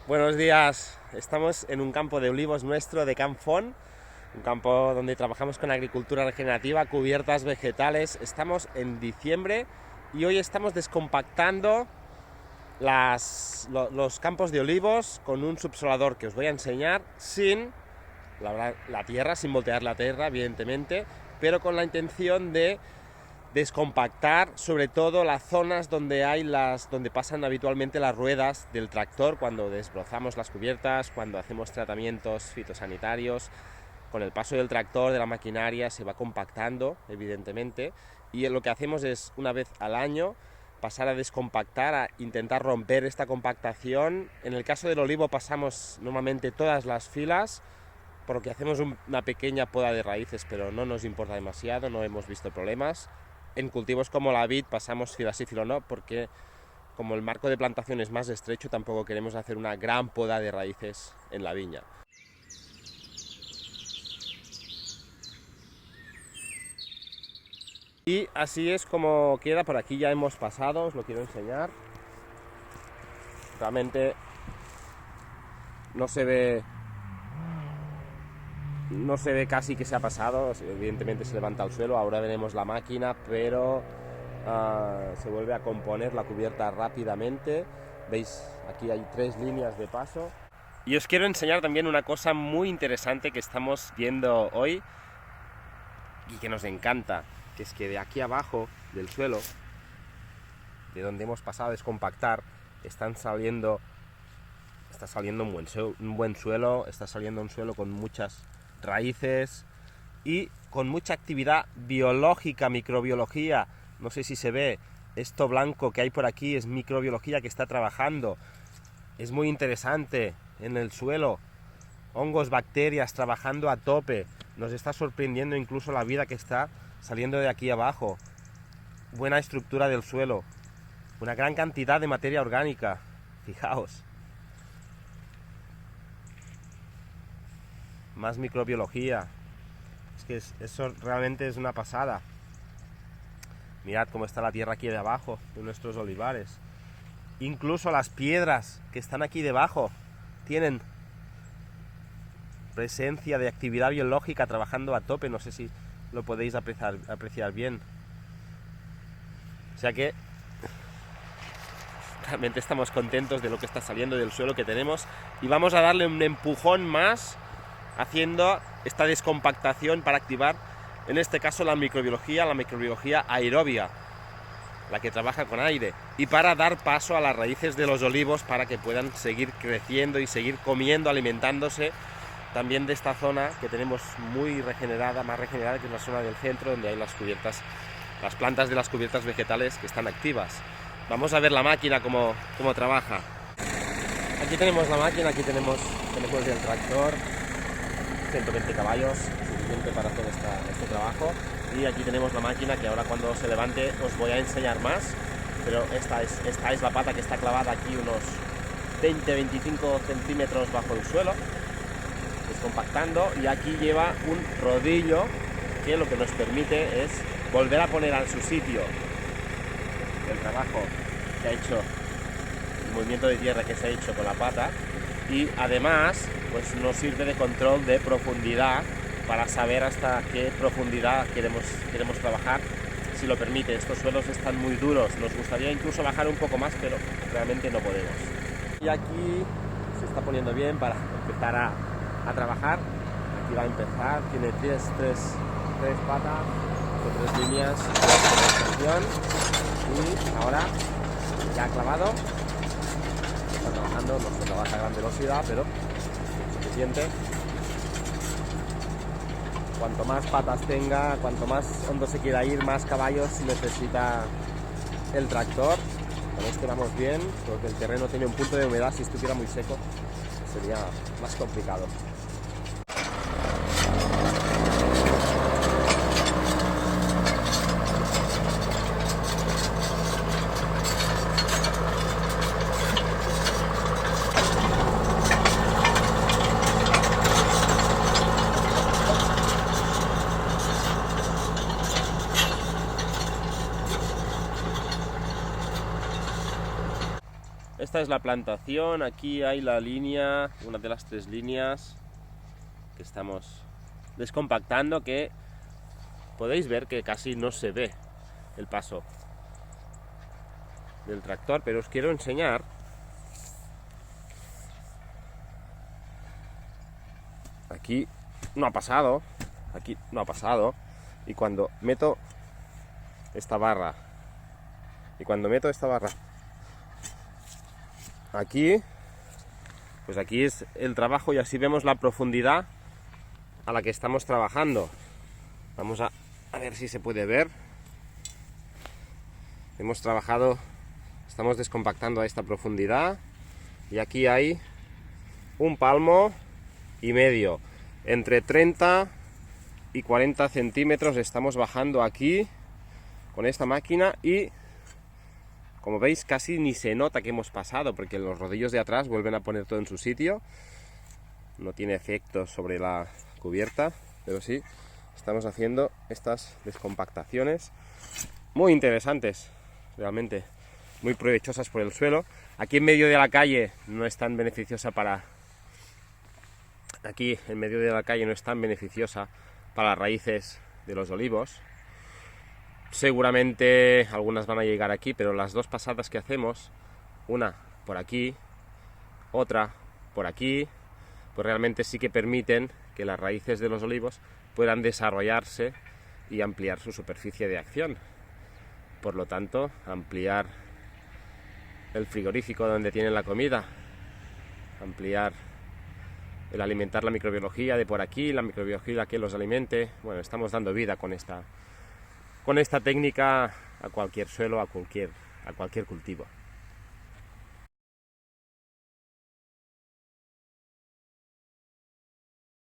Buenos días, estamos en un campo de olivos nuestro de Camp Font, un campo donde trabajamos con agricultura regenerativa, cubiertas vegetales. Estamos en diciembre y hoy estamos descompactando los campos de olivos con un subsolador que os voy a enseñar sin la tierra, sin voltear la tierra, evidentemente, pero con la intención de descompactar sobre todo las zonas donde donde pasan habitualmente las ruedas del tractor cuando desbrozamos las cubiertas, cuando hacemos tratamientos fitosanitarios. Con el paso del tractor, de la maquinaria, se va compactando, evidentemente, y lo que hacemos es, una vez al año, pasar a descompactar, a intentar romper esta compactación. En el caso del olivo pasamos normalmente todas las filas, por lo que hacemos una pequeña poda de raíces, pero no nos importa demasiado, no hemos visto problemas. En cultivos como la vid pasamos fila sí, fila no, porque como el marco de plantación es más estrecho, tampoco queremos hacer una gran poda de raíces en la viña. Y así es como queda. Por aquí ya hemos pasado, os lo quiero enseñar. Realmente no se ve casi que se ha pasado, evidentemente se levanta al suelo, ahora veremos la máquina, pero se vuelve a componer la cubierta rápidamente. Veis, aquí hay 3 líneas de paso. Y os quiero enseñar también una cosa muy interesante que estamos viendo hoy y que nos encanta, que es que de aquí abajo del suelo, de donde hemos pasado a descompactar, está saliendo un buen suelo, está saliendo un suelo con muchas raíces y con mucha actividad biológica, microbiología. No sé si se ve, esto blanco que hay por aquí es microbiología que está trabajando. Es muy interesante en el suelo, hongos, bacterias trabajando a tope. Nos está sorprendiendo incluso la vida que está saliendo de aquí abajo. Buena estructura del suelo, una gran cantidad de materia orgánica, fijaos. Más microbiología. Es que eso realmente es una pasada. Mirad cómo está la tierra aquí de abajo de nuestros olivares. Incluso las piedras que están aquí debajo tienen presencia de actividad biológica trabajando a tope. No sé si lo podéis apreciar bien. O sea que realmente estamos contentos de lo que está saliendo del suelo que tenemos y vamos a darle un empujón más haciendo esta descompactación para activar, en este caso, la microbiología aerobia, la que trabaja con aire, y para dar paso a las raíces de los olivos para que puedan seguir creciendo y seguir comiendo, alimentándose también de esta zona que tenemos muy regenerada, más regenerada, que es la zona del centro, donde hay las plantas de las cubiertas vegetales que están activas. Vamos a ver la máquina cómo trabaja. Aquí tenemos la máquina, aquí tenemos el tractor, 120 caballos, suficiente para hacer este trabajo. Y aquí tenemos la máquina que ahora cuando se levante os voy a enseñar más, pero esta es la pata que está clavada aquí unos 20-25 centímetros bajo el suelo, descompactando, y aquí lleva un rodillo que lo que nos permite es volver a poner a su sitio el trabajo que ha hecho, el movimiento de tierra que se ha hecho con la pata, y además pues nos sirve de control de profundidad para saber hasta qué profundidad queremos trabajar, si lo permite. Estos suelos están muy duros, nos gustaría incluso bajar un poco más, pero realmente no podemos. Y aquí se está poniendo bien para empezar a trabajar. Aquí va a empezar, tiene tres patas o 3 líneas de extensión, y ahora ya ha clavado, está trabajando, no se trabaja a gran velocidad, pero es suficiente. Cuanto más patas tenga, cuanto más hondo se quiera ir, más caballos necesita el tractor. Con este vamos bien, porque el terreno tiene un punto de humedad. Si estuviera muy seco sería más complicado. Esta es la plantación, aquí hay la línea, una de las 3 líneas que estamos descompactando, que podéis ver que casi no se ve el paso del tractor, pero os quiero enseñar aquí no ha pasado, aquí no ha pasado, y cuando meto esta barra aquí, pues aquí es el trabajo y así vemos la profundidad a la que estamos trabajando. Vamos a ver si se puede ver. Hemos trabajado, estamos descompactando a esta profundidad y aquí hay 1,5 palmos, entre 30 y 40 centímetros estamos bajando aquí con esta máquina y como veis casi ni se nota que hemos pasado porque los rodillos de atrás vuelven a poner todo en su sitio. No tiene efecto sobre la cubierta, pero sí estamos haciendo estas descompactaciones muy interesantes, realmente muy provechosas por el suelo. Aquí en medio de la calle no es tan beneficiosa para las raíces de los olivos. Seguramente algunas van a llegar aquí, pero las 2 pasadas que hacemos, una por aquí, otra por aquí, pues realmente sí que permiten que las raíces de los olivos puedan desarrollarse y ampliar su superficie de acción. Por lo tanto, ampliar el frigorífico donde tienen la comida, ampliar el alimentar la microbiología de por aquí, la microbiología que los alimente. Bueno, estamos dando vida con esta técnica a cualquier suelo, a cualquier cultivo.